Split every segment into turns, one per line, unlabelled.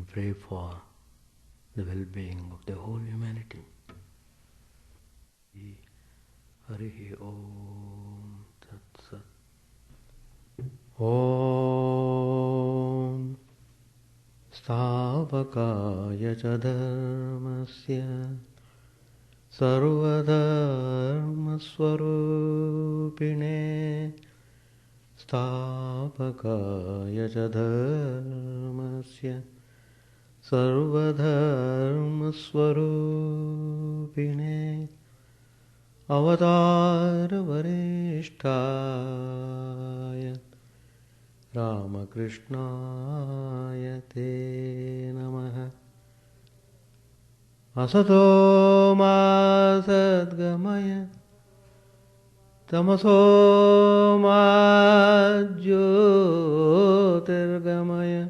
and pray for the well-being of the whole humanity. Harihi Om Tat Sat. Om Stavakaya cha dharmasya sarvadharma swarupine Stavakaya cha dharmasya sarvadharma swarupine Avatara Varishtaya Ramakrishna Te Namaha Asato Ma Sadgamaya Tamaso Ma Jyotirgamaya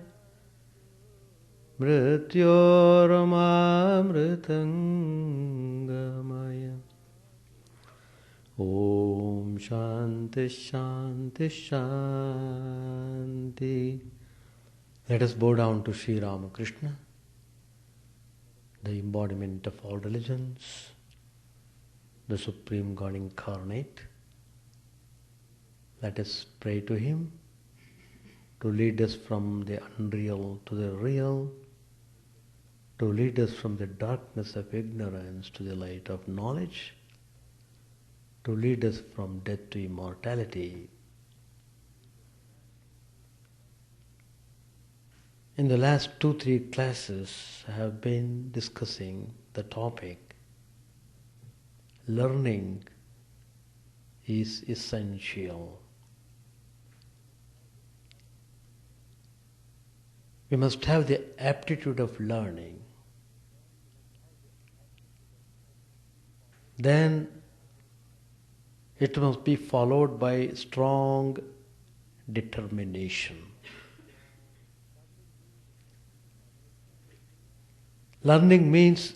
Mrityorama Mritangamaya Om Shanti Shanti Shanti. Let us bow down to Sri Ramakrishna, the embodiment of all religions, the Supreme God incarnate. Let us pray to Him to lead us from the unreal to the real, to lead us from the darkness of ignorance to the light of knowledge, to lead us from death to immortality. In the last 2-3 classes, I have been discussing the topic, learning is essential. We must have the aptitude of learning. Then it must be followed by strong determination. Learning means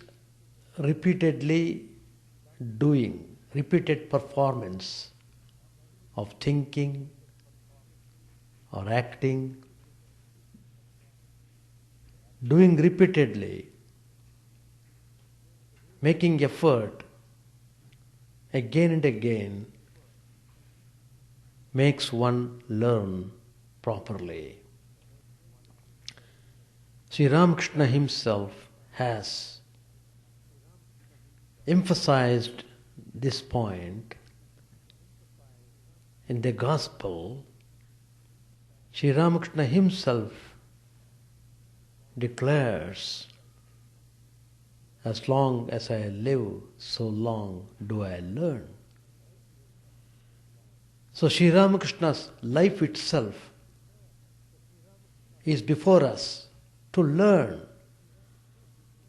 repeatedly doing, repeated performance of thinking or acting, doing repeatedly, making effort again and again makes one learn properly. Sri Ramakrishna himself has emphasized this point in the Gospel. Sri Ramakrishna himself declares, as long as I live, so long do I learn. So Sri Ramakrishna's life itself is before us to learn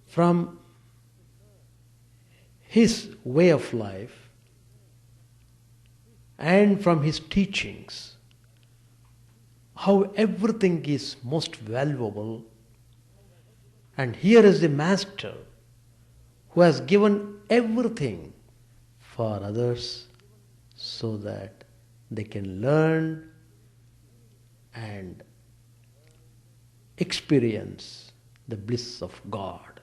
from his way of life and from his teachings how everything is most valuable. And here is the Master who has given everything for others so that they can learn and experience the bliss of God.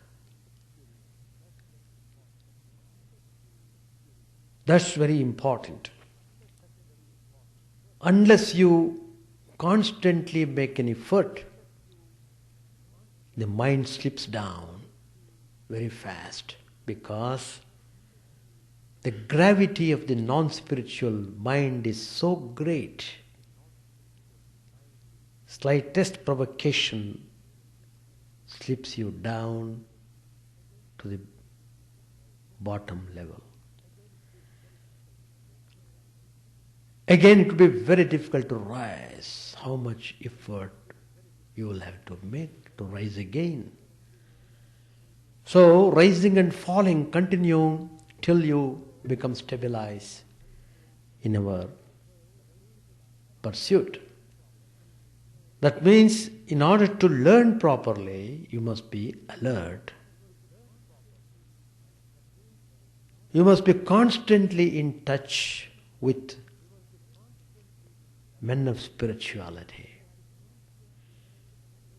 That's very important. Unless you constantly make an effort, the mind slips down very fast, because the gravity of the non-spiritual mind is so great. Slightest provocation slips you down to the bottom level. Again, it will be very difficult to rise. How much effort you will have to make to rise again. So, rising and falling continue till you become stabilized in our pursuit. That means, in order to learn properly, you must be alert. You must be constantly in touch with men of spirituality.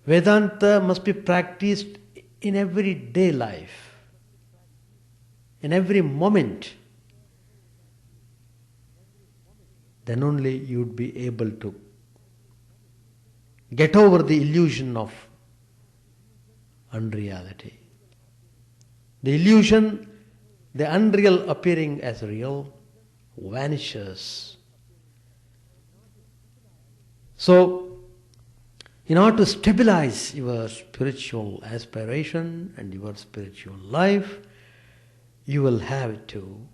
Vedanta must be practiced in everyday life, in every moment. Then only you would be able to get over the illusion of unreality. The illusion, the unreal appearing as real, vanishes. So, in order to stabilize your spiritual aspiration and your spiritual life, you will have to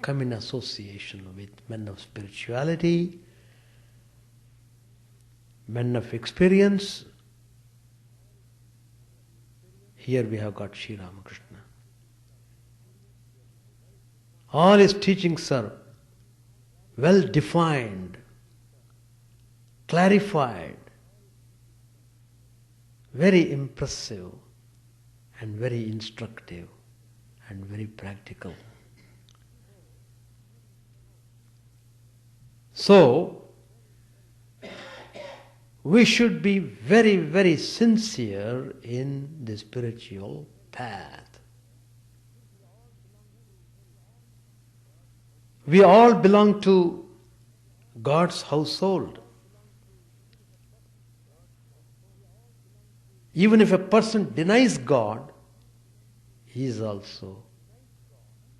come in association with men of spirituality, men of experience. Here we have got Sri Ramakrishna. All his teachings are well defined, clarified, very impressive and very instructive and very practical. So, we should be very, very sincere in the spiritual path. We all belong to God's household. Even if a person denies God, he is also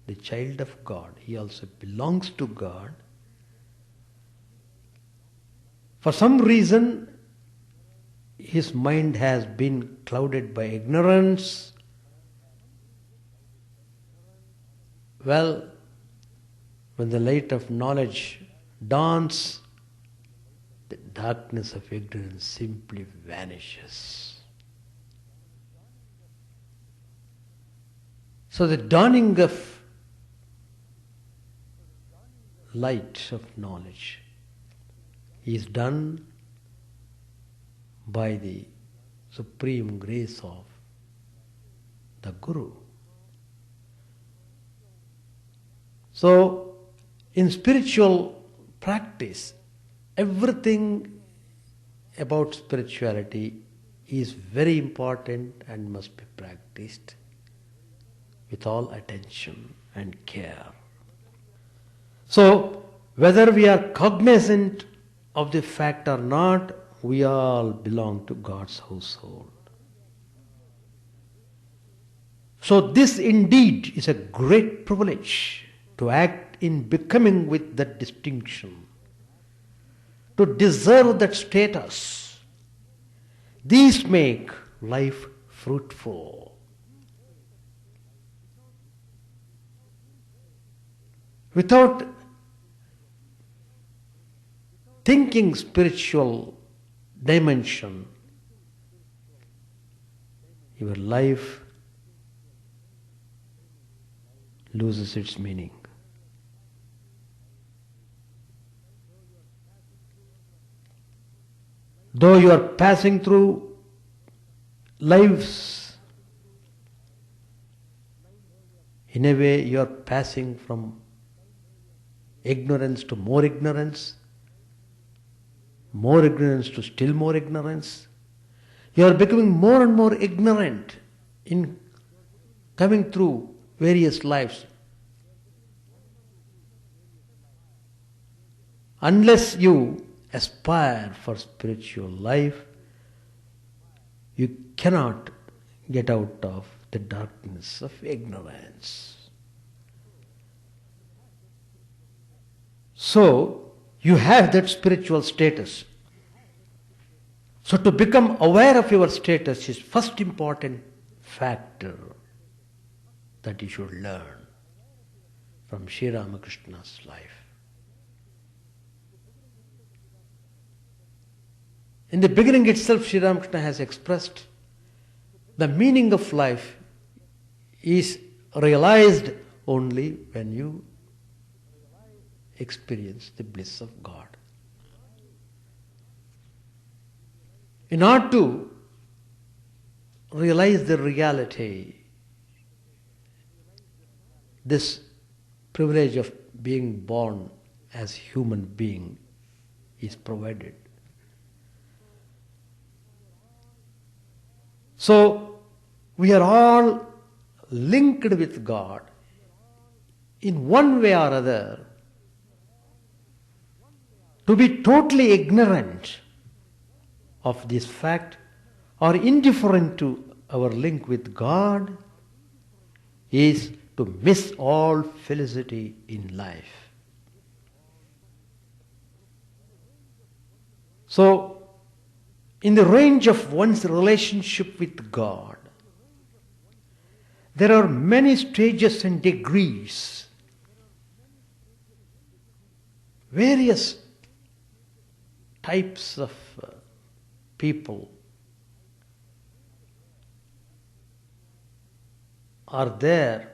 the child of God. He also belongs to God. For some reason, his mind has been clouded by ignorance. Well, when the light of knowledge dawns, the darkness of ignorance simply vanishes. So the dawning of light of knowledge is done by the supreme grace of the Guru. So, in spiritual practice, everything about spirituality is very important and must be practiced with all attention and care. So, whether we are cognizant of the fact or not, we all belong to God's household. So this indeed is a great privilege to act in becoming with that distinction, to deserve that status. These make life fruitful. Without thinking spiritual dimension, your life loses its meaning. Though you are passing through lives, in a way you are passing from ignorance to more ignorance to still more ignorance. You are becoming more and more ignorant in coming through various lives. Unless you aspire for spiritual life, you cannot get out of the darkness of ignorance. So, you have that spiritual status. So to become aware of your status is first important factor that you should learn from Sri Ramakrishna's life. In the beginning itself, Sri Ramakrishna has expressed the meaning of life is realized only when you experience the bliss of God. In order to realize the reality, this privilege of being born as human being is provided. So, we are all linked with God in one way or other. To be totally ignorant of this fact or indifferent to our link with God is to miss all felicity in life. So, in the range of one's relationship with God, there are many stages and degrees, various types of people are there.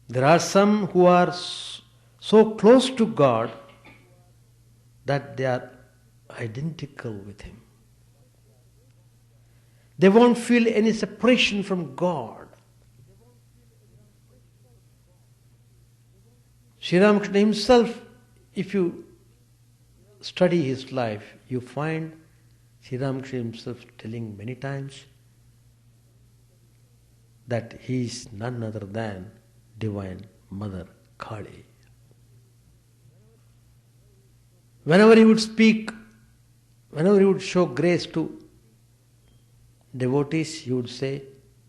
There are some who are so close to God that they are identical with Him. They won't feel any separation from God. Sri Ramakrishna himself, if you study his life, you find Sri Ramakrishna himself telling many times that he is none other than Divine Mother Kali. Whenever he would speak, whenever he would show grace to devotees, he would say,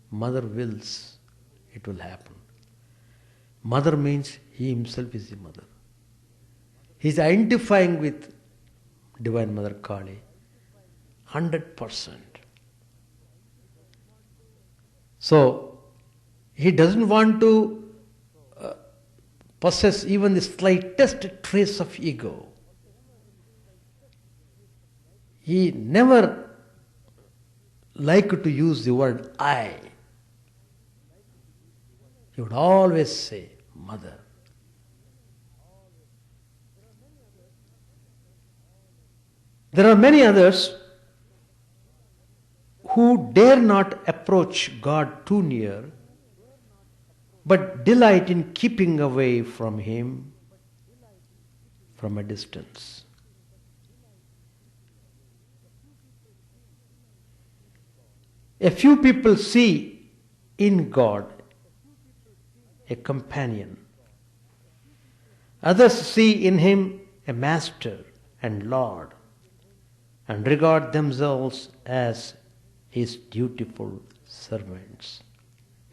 Mother wills, it will happen. Mother means he himself is the mother. He is identifying with Divine Mother Kali 100%. So, he doesn't want to possess even the slightest trace of ego. He never liked to use the word I. He would always say, Mother. There are many others who dare not approach God too near, but delight in keeping away from Him from a distance. A few people see in God a companion. Others see in Him a master and Lord and regard themselves as His dutiful servants.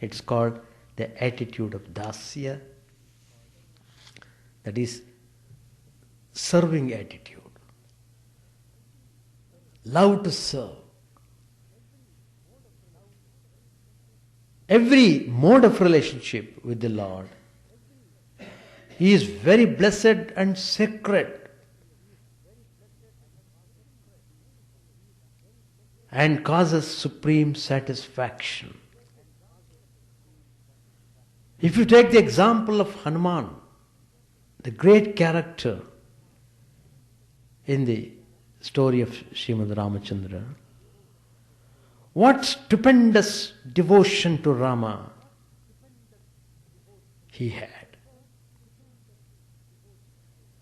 It's called the attitude of dasya, that is serving attitude. Love to serve. Every mode of relationship with the Lord is very blessed and sacred and causes supreme satisfaction. If you take the example of Hanuman, the great character in the story of Srimad Ramachandra, what stupendous devotion to Rama he had.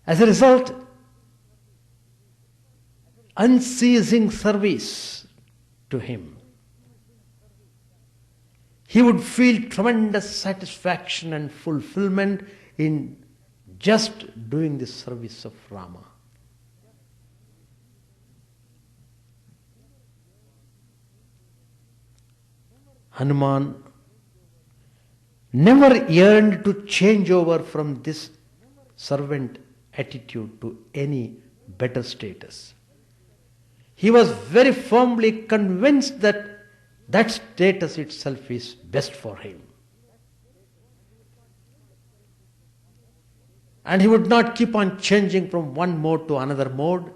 As a result, unceasing service to him. He would feel tremendous satisfaction and fulfillment in just doing the service of Rama. Hanuman never yearned to change over from this servant attitude to any better status. He was very firmly convinced that that status itself is best for him. And he would not keep on changing from one mode to another mode.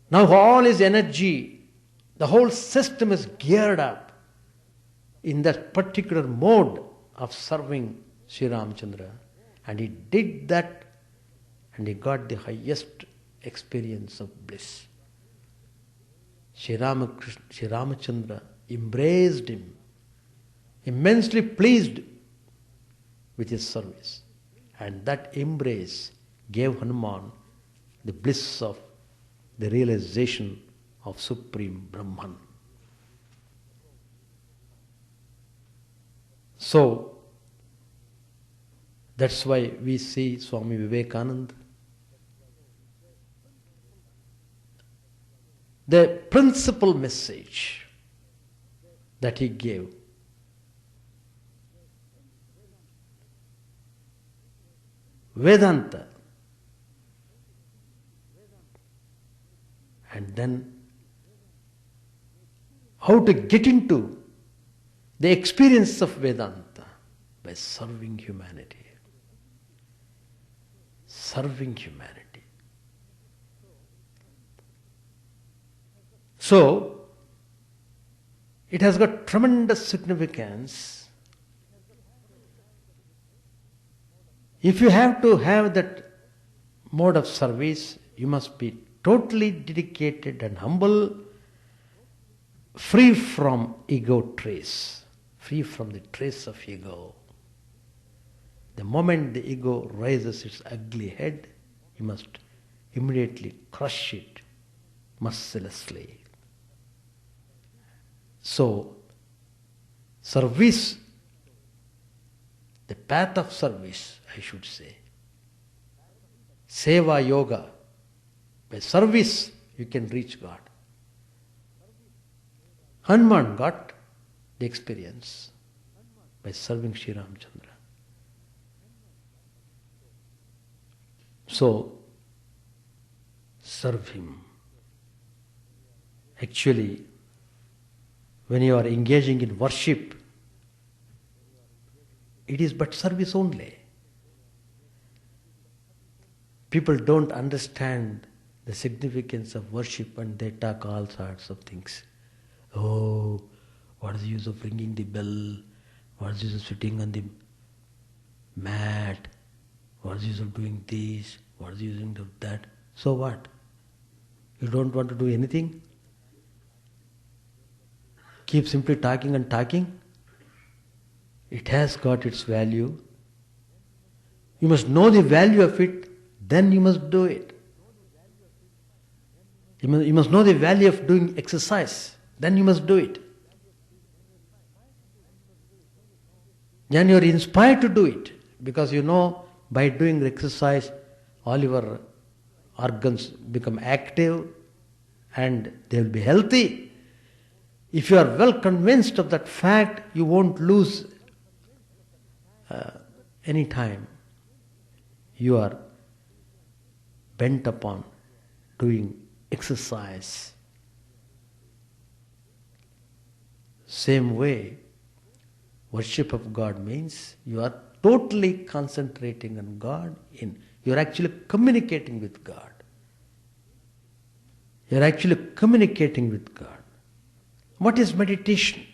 Now all his energy, the whole system is geared up in that particular mode of serving Sri Ramachandra. And he did that and he got the highest experience of bliss. Sri Ramachandra embraced him, immensely pleased with his service. And that embrace gave Hanuman the bliss of the realization of Supreme Brahman. So, that's why we see Swami Vivekananda. The principal message that he gave Vedanta, and then how to get into the experience of Vedanta by serving humanity. Serving humanity. So, it has got tremendous significance. If you have to have that mode of service, you must be totally dedicated and humble, free from ego trace, free from the trace of ego. The moment the ego raises its ugly head, you must immediately crush it mercilessly. So, service, the path of service, I should say, Seva Yoga, by service you can reach God. Hanuman got the experience by serving Sri Ramchandra. So, serve him. Actually, when you are engaging in worship, it is but service only. People don't understand the significance of worship and they talk all sorts of things. Oh, what is the use of ringing the bell? What is the use of sitting on the mat? What is the use of doing this? What is the use of that? So what? You don't want to do anything? Keep simply talking and talking? It has got its value. You must know the value of it, then you must do it. You must know the value of doing exercise, then you must do it. Then you are inspired to do it, because you know by doing the exercise, all your organs become active and they will be healthy. If you are well convinced of that fact, you won't lose any time. You are bent upon doing exercise. Same way, worship of God means you are totally concentrating on God. You are actually communicating with God. You are actually communicating with God. What is meditation?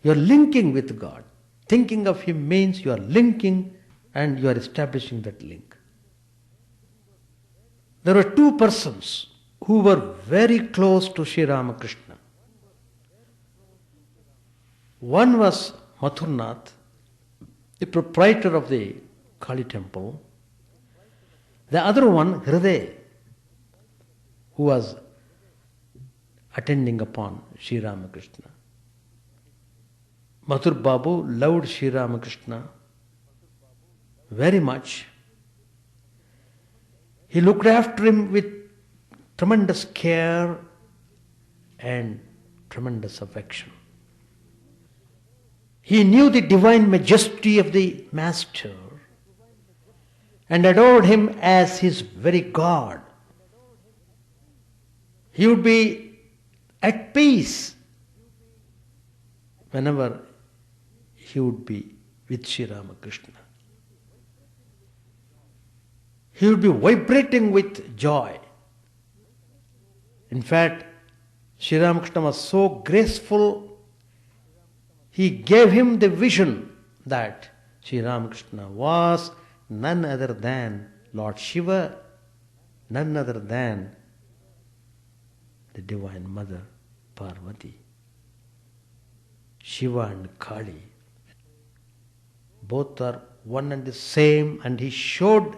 You are linking with God. Thinking of Him means you are linking and you are establishing that link. There were two persons who were very close to Sri Ramakrishna. One was Mathurnath, the proprietor of the Kali temple. The other one, Hriday, who was attending upon Sri Ramakrishna. Mathur Babu loved Sri Ramakrishna very much. He looked after him with tremendous care and tremendous affection. He knew the divine majesty of the Master and adored him as his very God. He would be at peace whenever he would be with Sri Ramakrishna. He would be vibrating with joy. In fact, Sri Ramakrishna was so graceful, he gave him the vision that Sri Ramakrishna was none other than Lord Shiva, none other than the Divine Mother Parvati. Shiva and Kali, both are one and the same, and he showed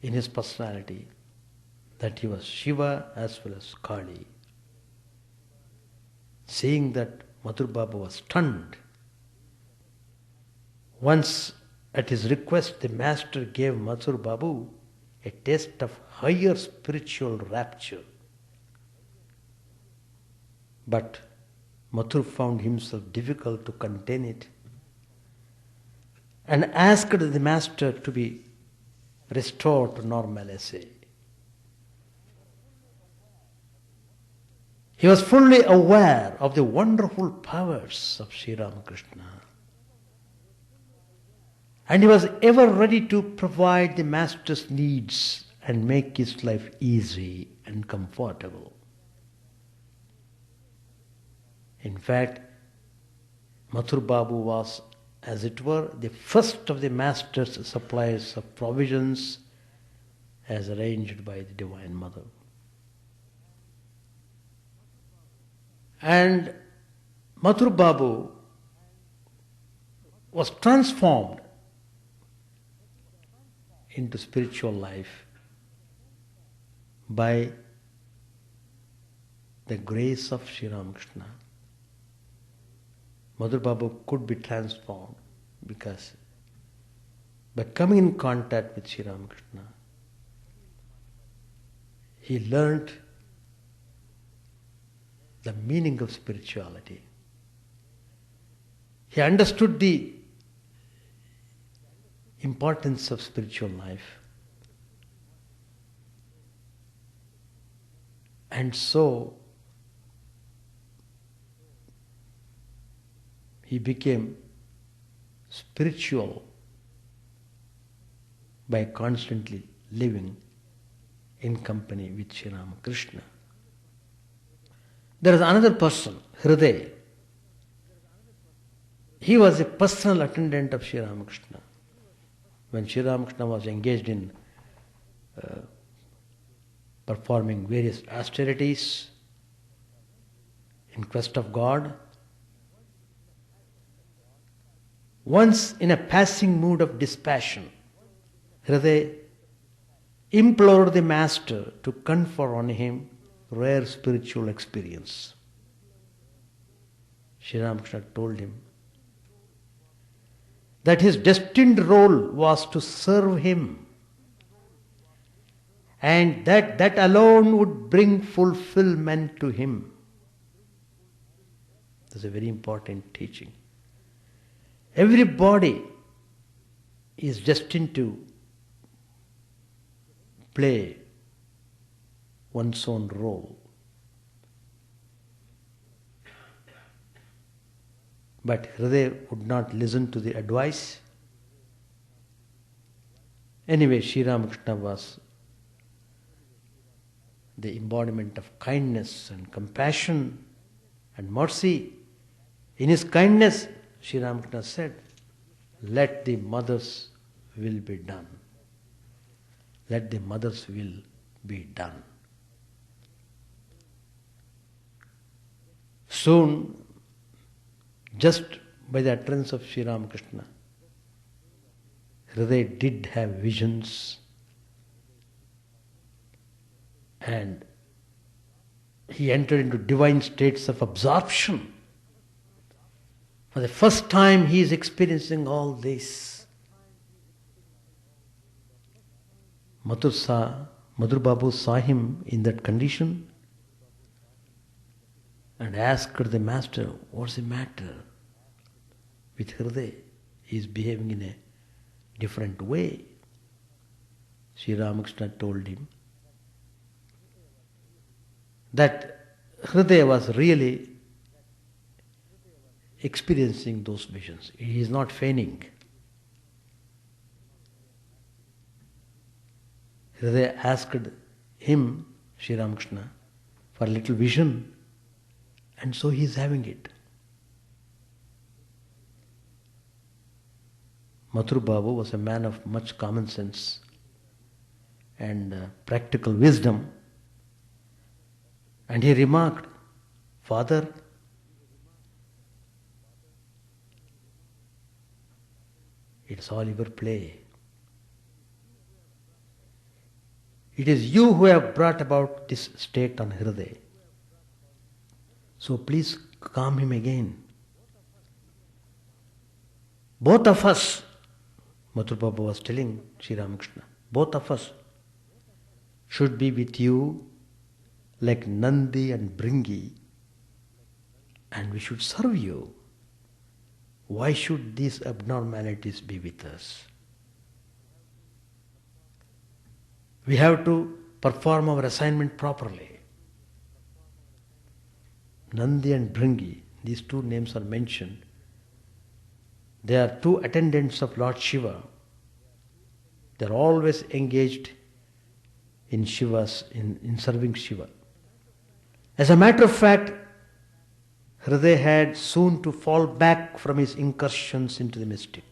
in his personality that he was Shiva as well as Kali. Seeing that, Madhur Babu was stunned. Once, at his request, the master gave Madhur Babu a taste of higher spiritual rapture. But Mathur found himself difficult to contain it and asked the master to be restored to normalcy. He was fully aware of the wonderful powers of Sri Ramakrishna, and he was ever ready to provide the master's needs and make his life easy and comfortable. In fact, Mathur Babu was, as it were, the first of the master's suppliers of provisions as arranged by the Divine Mother. And Mathur Babu was transformed into spiritual life by the grace of Sri Ramakrishna. Madhur Babu could be transformed because by coming in contact with Sri Ramakrishna, he learnt the meaning of spirituality. He understood the importance of spiritual life. And so he became spiritual by constantly living in company with Sri Ramakrishna. There is another person, Hriday. He was a personal attendant of Sri Ramakrishna. When Sri Ramakrishna was engaged in performing various austerities in quest of God, once in a passing mood of dispassion, Hriday implored the master to confer on him rare spiritual experience. Sri Ramakrishna told him that his destined role was to serve him, and that alone would bring fulfillment to him. That's a very important teaching. Everybody is destined to play one's own role. But Hriday would not listen to the advice. Anyway, Sri Ramakrishna was the embodiment of kindness and compassion and mercy. In his kindness, Sri Ramakrishna said, "Let the mother's will be done. Let the mother's will be done." Soon, just by the utterance of Sri Ramakrishna, Hriday did have visions, and he entered into divine states of absorption. For the first time he is experiencing all this. Madhur Babu saw him in that condition and asked the master, "What's the matter with Hriday? He is behaving in a different way." Sri Ramakrishna told him that Hriday was really experiencing those visions. He is not feigning. Hriday asked him, Sri Ramakrishna, for a little vision, and so he is having it. Mathur Babu was a man of much common sense and practical wisdom, and he remarked, "Father, it's all your play. It is you who have brought about this state on Hriday. So please calm him again. Both of us, Mathur Baba was telling Sri Ramakrishna, both of us should be with you like Nandi and Bringi, and we should serve you. Why should these abnormalities be with us? We have to perform our assignment properly. Nandi and Bringi, these two names are mentioned. They are two attendants of Lord Shiva. They are always engaged in serving Shiva. As a matter of fact, Hriday had soon to fall back from his incursions into the mystic.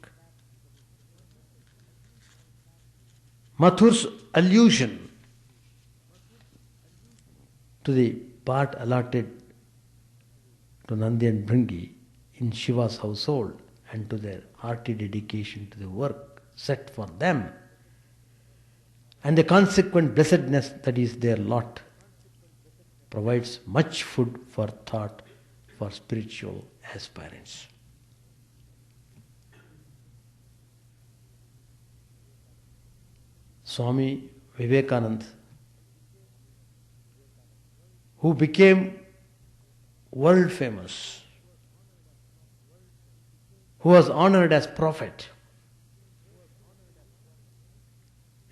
Mathur's allusion to the part allotted to Nandi and Bringi in Shiva's household and to their hearty dedication to the work set for them and the consequent blessedness that is their lot provides much food for thought for spiritual aspirants. Swami Vivekananda, who became world famous, who was honored as prophet,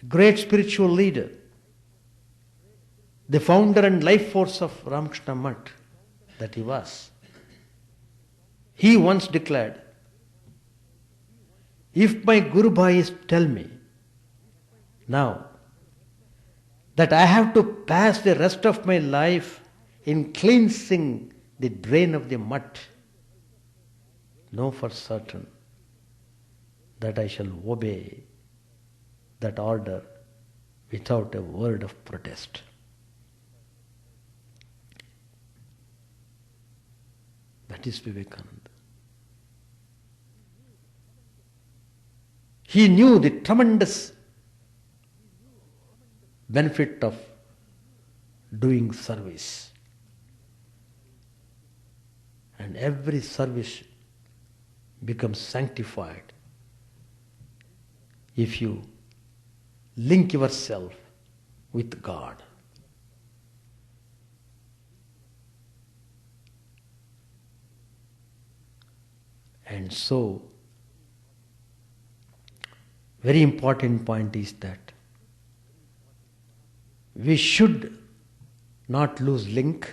a great spiritual leader, the founder and life force of Ramakrishna Math that he was. He once declared, if my Guru Bhais tell me now that I have to pass the rest of my life in cleansing the drain of the mud, know for certain that I shall obey that order without a word of protest. That is Vivekananda. He knew the tremendous benefit of doing service. And every service becomes sanctified if you link yourself with God. And so, very important point is that we should not lose link.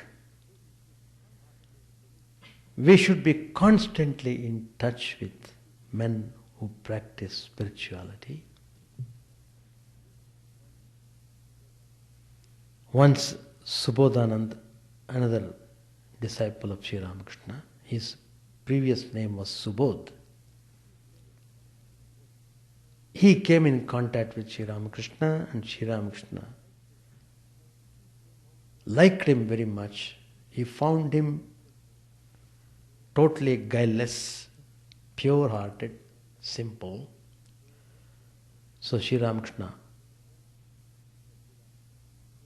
We should be constantly in touch with men who practice spirituality. Once Subodhanand, another disciple of Sri Ramakrishna, his previous name was Subodh. He came in contact with Sri Ramakrishna, and Sri Ramakrishna liked him very much. He found him totally guileless, pure-hearted, simple. So Sri Ramakrishna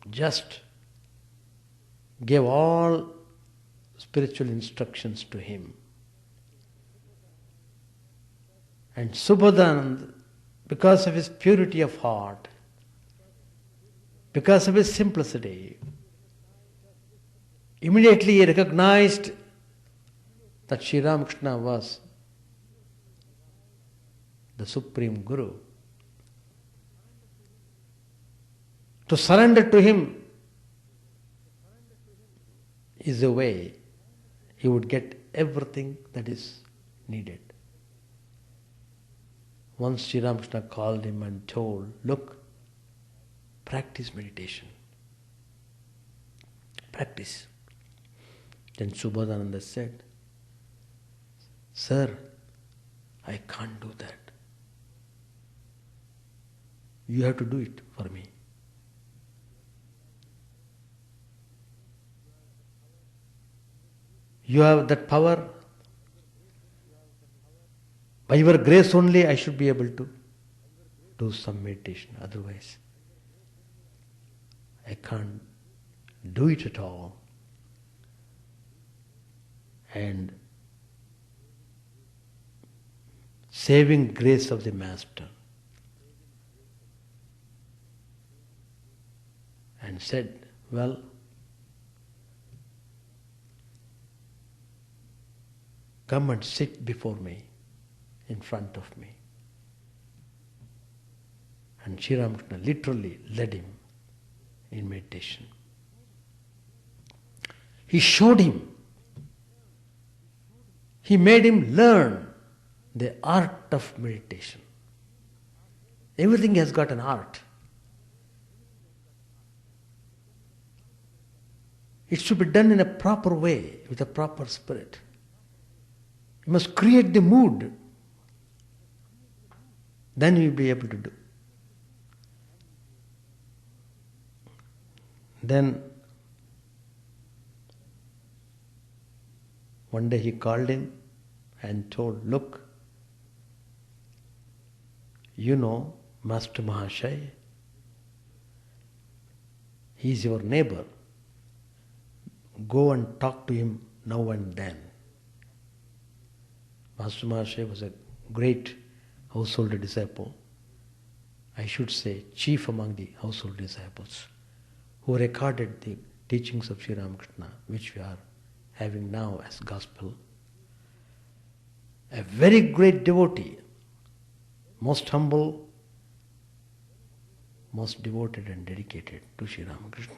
just gave all spiritual instructions to him. And Subodhanand, because of his purity of heart, because of his simplicity, immediately he recognized that Sri Ramakrishna was the Supreme Guru. To surrender to him is the way he would get everything that is needed. Once Sri Ramakrishna called him and told, look, practice meditation. Practice. Then Subodhananda said, sir, I can't do that. You have to do it for me. You have that power. By your grace only I should be able to do some meditation. Otherwise, I can't do it at all. And saving grace of the Master. And said, well, come and sit before me, in front of me. And Sri Ramakrishna literally led him in meditation. He showed him. He made him learn the art of meditation. Everything has got an art. It should be done in a proper way, with a proper spirit. You must create the mood. Then you will be able to do. Then one day he called him and told, look, you know Master Mahashaya, he is your neighbor. Go and talk to him now and then. Master Mahashaya was a great household disciple. I should say chief among the household disciples, who recorded the teachings of Sri Ramakrishna, which we are having now as gospel. A very great devotee, most humble, most devoted and dedicated to Sri Ramakrishna.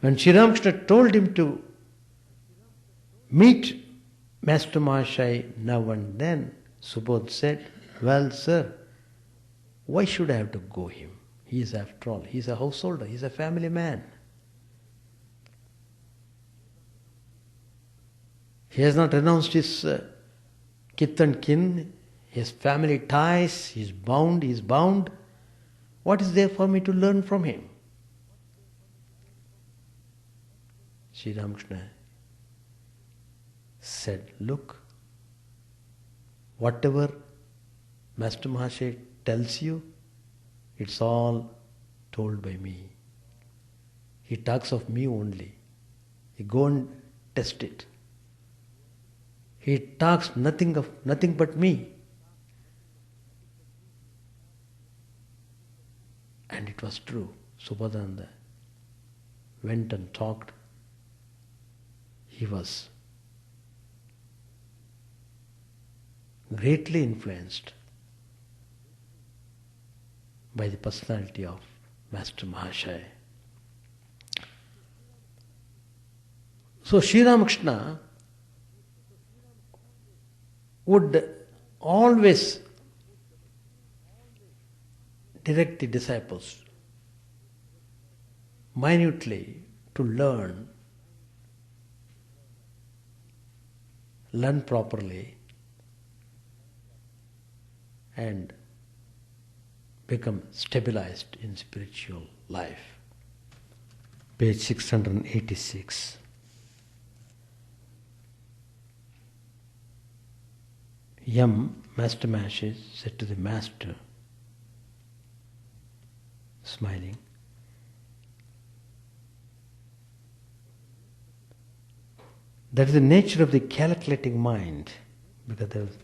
When Sri Ramakrishna told him to meet Master Mahashaya now and then, Subodh said, well, sir, why should I have to go him? He is, after all, he is a householder, he is a family man. He has not renounced his kith and kin, his family ties, he is bound. What is there for me to learn from him? Sri Ramakrishna said, look, whatever Master Mahashaya tells you, it's all told by me. He talks of me only. You go and test it. He talks nothing but me. And it was true. Subhadananda went and talked. He was greatly influenced by the personality of Master Mahashaya. So Sri Ramakrishna would always direct the disciples minutely to learn properly and become stabilized in spiritual life. Page 686. Master Mahashaya said to the Master, smiling, that is the nature of the calculating mind, because there was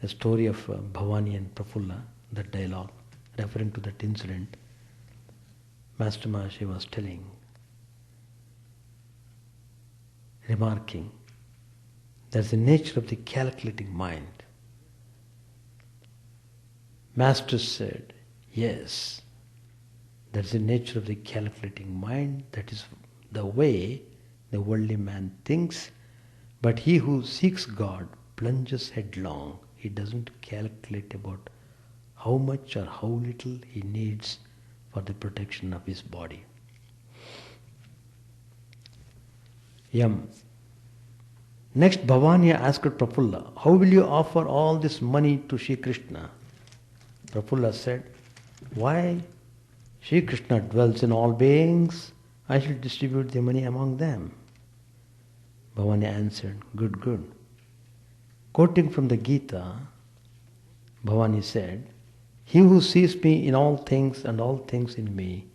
a story of Bhavani and Prafulla, that dialogue, referring to that incident. Master Mahashaya was remarking, that's the nature of the calculating mind. Master said, yes, that's the nature of the calculating mind, that is the way the worldly man thinks, but he who seeks God plunges headlong. He doesn't calculate about how much or how little he needs for the protection of his body. Next, Bhavani asked Prafulla, how will you offer all this money to Sri Krishna? Prafulla said, why? Sri Krishna dwells in all beings. I shall distribute the money among them. Bhavani answered, good. Quoting from the Gita, Bhavani said, He who sees me in all things and all things in me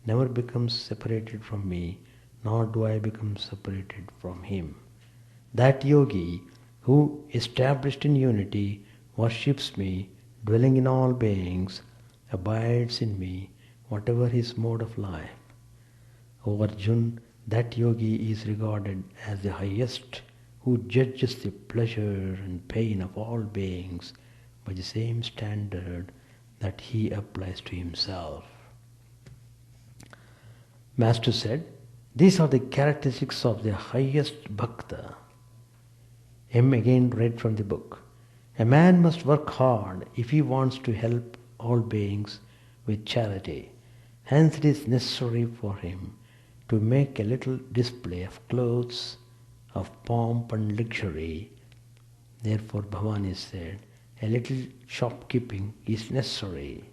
never becomes separated from me, nor do I become separated from him. That yogi who, established in unity, worships me, dwelling in all beings, abides in me, whatever his mode of life. O Arjun, that yogi is regarded as the highest, who judges the pleasure and pain of all beings by the same standard that he applies to himself. Master said, these are the characteristics of the highest bhakta. M again read from the book. A man must work hard if he wants to help all beings with charity. Hence it is necessary for him to make a little display of clothes, of pomp and luxury. Therefore Bhavani said, a little shopkeeping is necessary.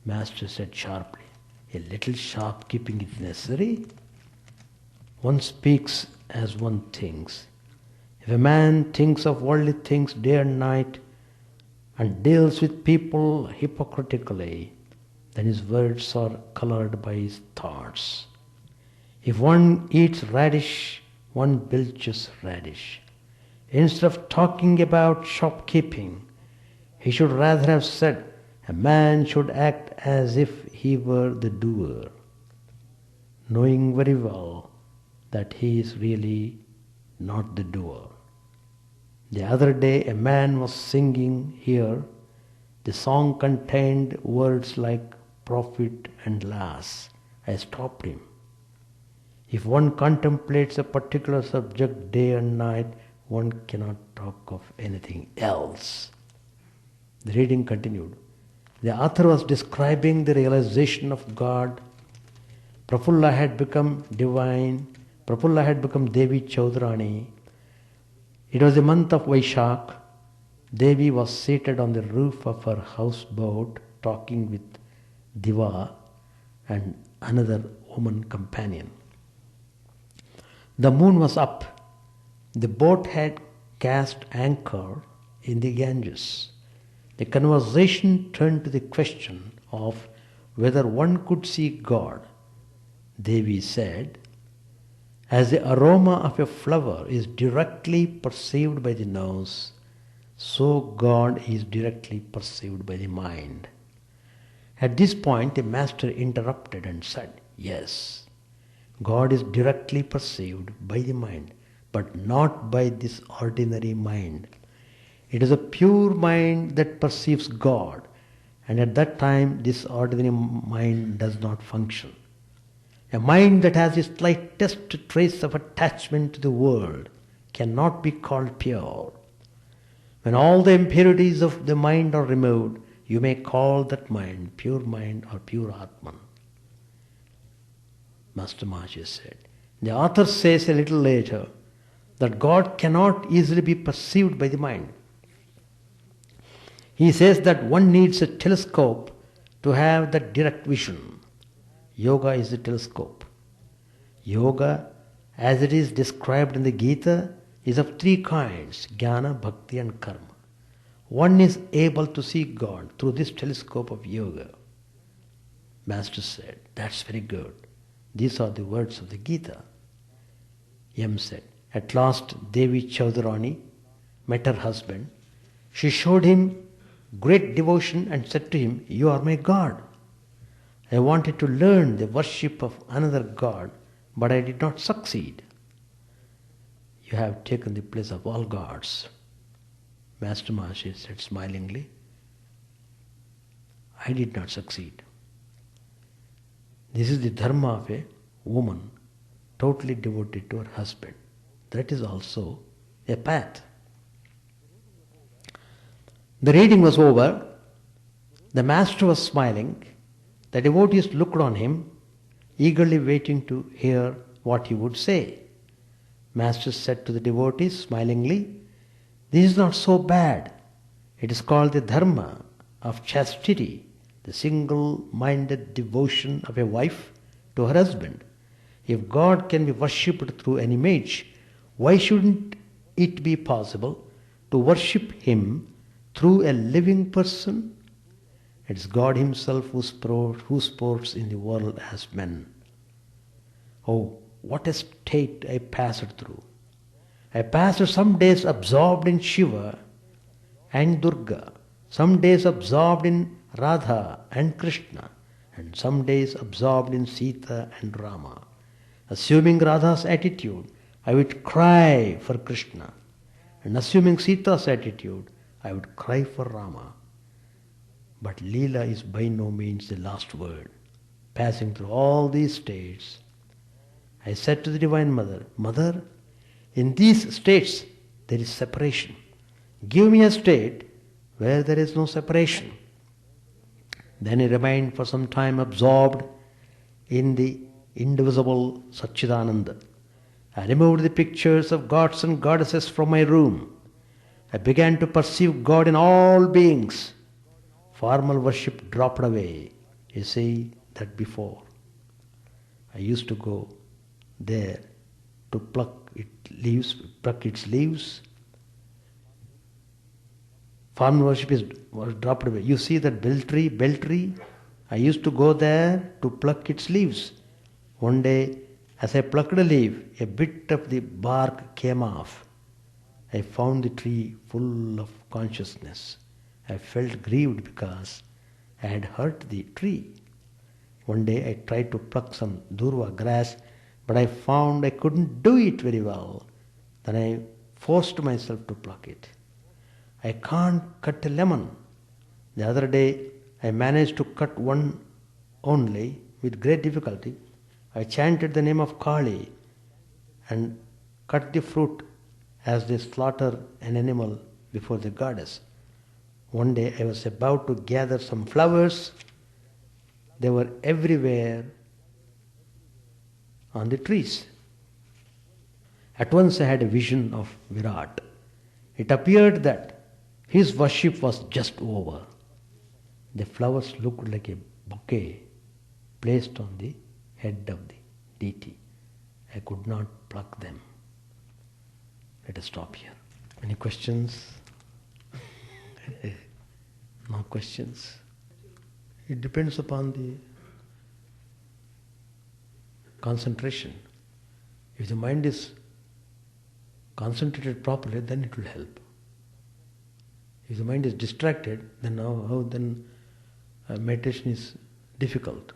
Master said sharply, a little shopkeeping is necessary? One speaks as one thinks. If a man thinks of worldly things day and night and deals with people hypocritically, then his words are colored by his thoughts. If one eats radish, one belches radish. Instead of talking about shopkeeping, he should rather have said, a man should act as if he were the doer, knowing very well that he is really not the doer. The other day a man was singing here. The song contained words like profit and loss. I stopped him. If one contemplates a particular subject day and night, one cannot talk of anything else. The reading continued. The author was describing the realization of God. Prafulla had become divine. Prafulla had become Devi Chaudrani. It was the month of Vaishak. Devi was seated on the roof of her houseboat talking with Diva and another woman companion. The moon was up. The boat had cast anchor in the Ganges. The conversation turned to the question of whether one could see God. Devi said, as the aroma of a flower is directly perceived by the nose, so God is directly perceived by the mind. At this point, the master interrupted and said, yes, God is directly perceived by the mind, but not by this ordinary mind. It is a pure mind that perceives God, and at that time this ordinary mind does not function. A mind that has the slightest trace of attachment to the world cannot be called pure. When all the impurities of the mind are removed, you may call that mind pure mind or pure Atman. Master Maharaj said. The author says a little later that God cannot easily be perceived by the mind. He says that one needs a telescope to have that direct vision. Yoga is the telescope. Yoga, as it is described in the Gita, is of three kinds, jnana, bhakti and karma. One is able to see God through this telescope of yoga. Master said, that's very good. These are the words of the Gita. M said, at last Devi Chaudrani met her husband. She showed him great devotion and said to him, you are my God. I wanted to learn the worship of another God, but I did not succeed. You have taken the place of all gods. Master Maharaj said smilingly, I did not succeed. This is the dharma of a woman totally devoted to her husband. That is also a path. The reading was over. The master was smiling. The devotees looked on him, eagerly waiting to hear what he would say. Master said to the devotees smilingly, this is not so bad. It is called the dharma of chastity, the single-minded devotion of a wife to her husband. If God can be worshipped through an image, why shouldn't it be possible to worship Him through a living person? It's God Himself who sports in the world as men. Oh, what a state I passed through. I passed some days absorbed in Shiva and Durga, some days absorbed in Radha and Krishna, and some days absorbed in Sita and Rama. Assuming Radha's attitude, I would cry for Krishna, and assuming Sita's attitude, I would cry for Rama. But Leela is by no means the last word. Passing through all these states, I said to the Divine Mother, Mother, in these states there is separation. Give me a state where there is no separation. Then I remained for some time absorbed in the indivisible Satchidananda. I removed the pictures of gods and goddesses from my room. I began to perceive God in all beings. Formal worship dropped away. You see that before. I used to go there to pluck its leaves. Formal worship was dropped away. You see that bell tree? I used to go there to pluck its leaves. One day, as I plucked a leaf, a bit of the bark came off. I found the tree full of consciousness. I felt grieved because I had hurt the tree. One day I tried to pluck some durva grass, but I found I couldn't do it very well. Then I forced myself to pluck it. I can't cut a lemon. The other day I managed to cut one only with great difficulty. I chanted the name of Kali and cut the fruit as they slaughter an animal before the goddess. One day I was about to gather some flowers. They were everywhere on the trees. At once I had a vision of Virat. It appeared that his worship was just over. The flowers looked like a bouquet placed on the head of the deity. I could not pluck them. Let us stop here. Any questions? No questions? It depends upon the concentration. If the mind is concentrated properly, then it will help. If the mind is distracted, then how then meditation is difficult.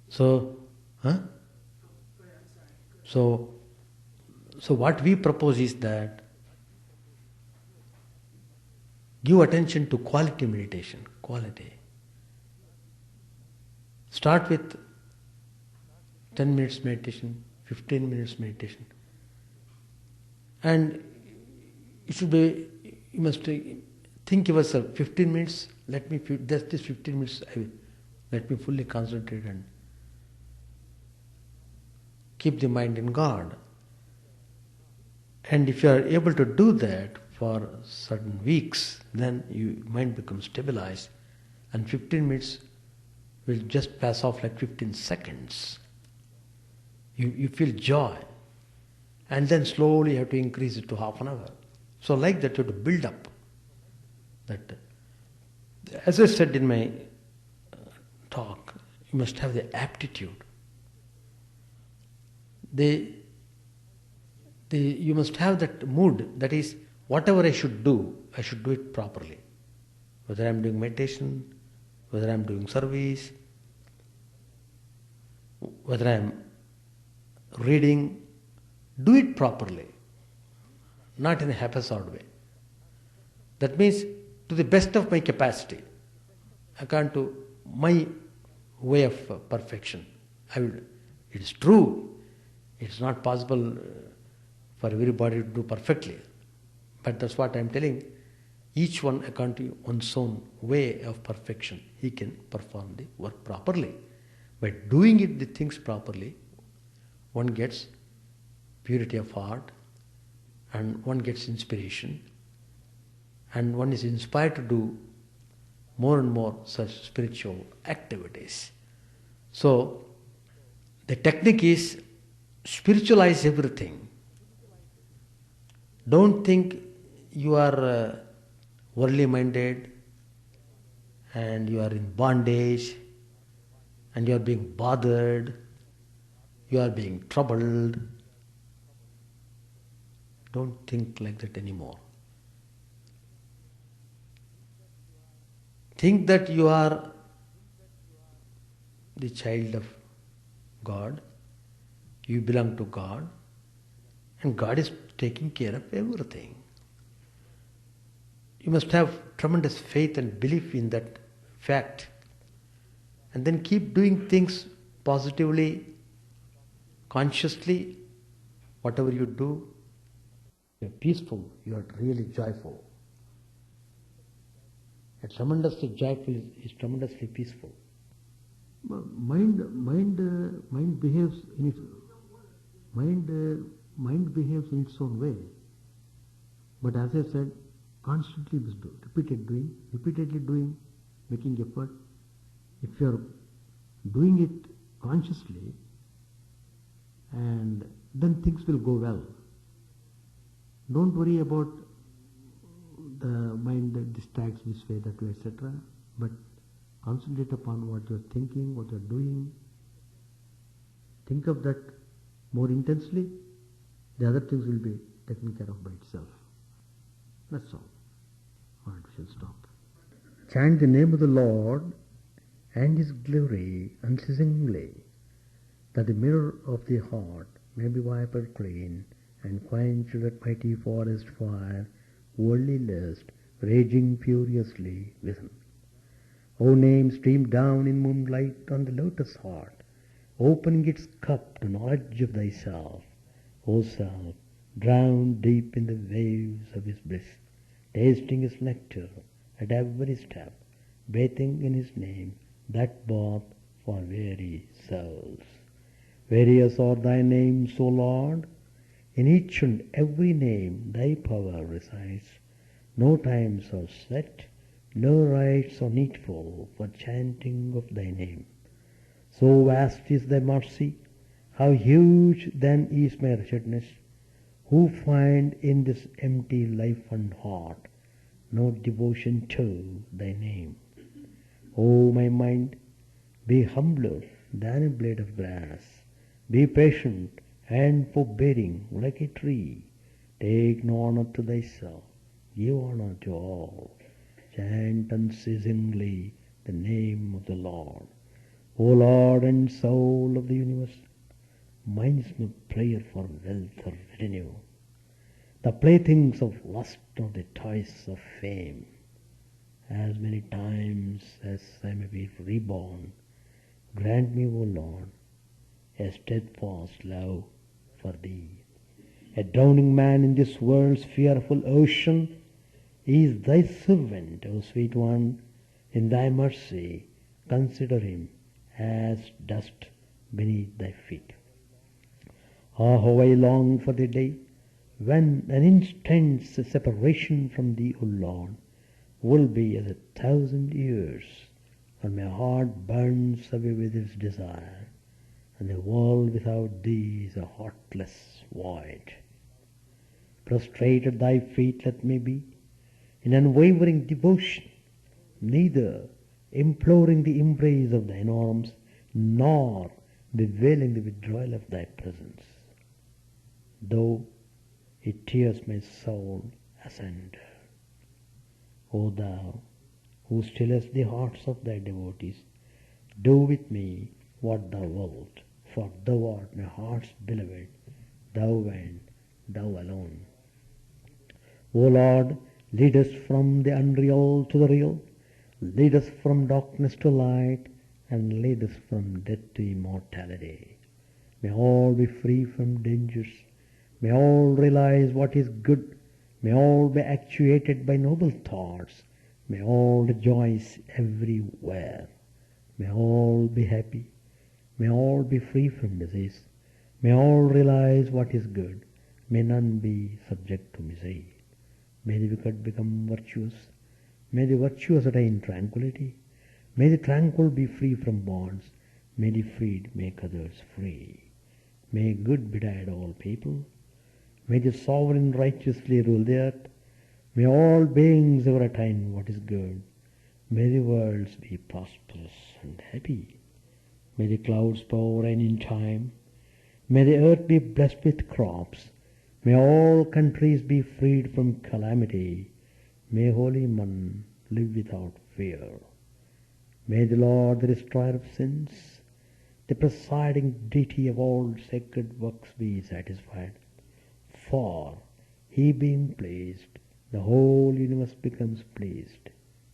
So what we propose is that give attention to quality meditation, quality. Start with 10 minutes meditation, 15 minutes meditation. And it should be, you must think yourself, 15 minutes, just this 15 minutes, let me fully concentrate and keep the mind in God. And if you are able to do that for certain weeks, then your mind becomes stabilized, and 15 minutes will just pass off like 15 seconds. You feel joy, and then slowly you have to increase it to half an hour. So like that you have to build up. That, as I said in my talk, you must have the aptitude. You must have that mood, that is, whatever I should do it properly. Whether I am doing meditation, whether I am doing service, whether I am reading, do it properly, not in a haphazard way. That means to the best of my capacity, according to my way of perfection. It is true, it is not possible for everybody to do perfectly. But that's what I am telling. Each one according to one's own way of perfection, he can perform the work properly. By doing the things properly, one gets purity of heart, and one gets inspiration, and one is inspired to do more and more such spiritual activities. So, the technique is spiritualize everything. Don't think you are worldly minded, and you are in bondage, and you are being bothered, you are being troubled. Don't think like that anymore. Think that you are the child of God, you belong to God, and God is taking care of everything. You must have tremendous faith and belief in that fact, and then keep doing things positively, consciously. Whatever you do, you're peaceful, you're really joyful. A tremendously joyful is tremendously peaceful. Mind behaves in its mind behaves in its own way. But as I said, constantly repeatedly doing, making effort. If you are doing it consciously, and then things will go well. Don't worry about the mind that distracts this way, that way, etc. But concentrate upon what you are thinking, what you are doing. Think of that more intensely. The other things will be taken care of by itself. That's all. All right, we shall stop. Chant the name of the Lord and His glory unceasingly, that the mirror of the heart may be wiped clean and quench that mighty forest fire, worldly lust, raging furiously within. O name, stream down in moonlight on the lotus heart, opening its cup to knowledge of thyself. O self, drowned deep in the waves of His bliss, tasting His nectar at every step, bathing in His name, that bath for weary souls. Various are thy names, O Lord. In each and every name thy power resides. No times are set, no rites are needful for chanting of thy name. So vast is thy mercy, how huge then is my wretchedness, who find in this empty life and heart no devotion to thy name. O my mind, be humbler than a blade of grass. Be patient and forbearing like a tree. Take no honor to thyself, give honor to all. Chant unceasingly the name of the Lord. O Lord and soul of the universe, mine is no prayer for wealth or revenue. The playthings of lust or the toys of fame. As many times as I may be reborn, grant me, O Lord, a steadfast love for Thee. A drowning man in this world's fearful ocean is Thy servant, O sweet one. In Thy mercy, consider him as dust beneath Thy feet. Ah, how I long for the day when an instant's separation from Thee, O Lord, will be as 1,000 years, and my heart burns away with its desire, and the world without Thee is a heartless void. Prostrate at Thy feet let me be, in unwavering devotion, neither imploring the embrace of Thine arms, nor bewailing the withdrawal of Thy presence, though it tears my soul asunder. O Thou, who stillest the hearts of Thy devotees, do with me what Thou wilt, for Thou art my heart's beloved, Thou and Thou alone. O Lord, lead us from the unreal to the real, lead us from darkness to light, and lead us from death to immortality. May all be free from dangers, may all realize what is good, may all be actuated by noble thoughts, may all rejoice everywhere, may all be happy, may all be free from disease, may all realize what is good, may none be subject to misery. May the wicked become virtuous, may the virtuous attain tranquility, may the tranquil be free from bonds, may the freed make others free. May good betide all people, may the sovereign righteously rule the earth, may all beings ever attain what is good,
May the worlds be prosperous and happy. May the clouds pour rain in time. May the earth be blessed with crops. May all countries be freed from calamity. May holy men live without fear. May the Lord, the destroyer of sins, the presiding deity of all sacred works, be satisfied. For he being pleased, the whole universe becomes pleased.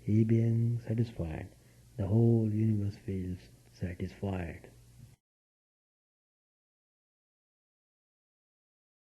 He being satisfied, the whole universe feels satisfied.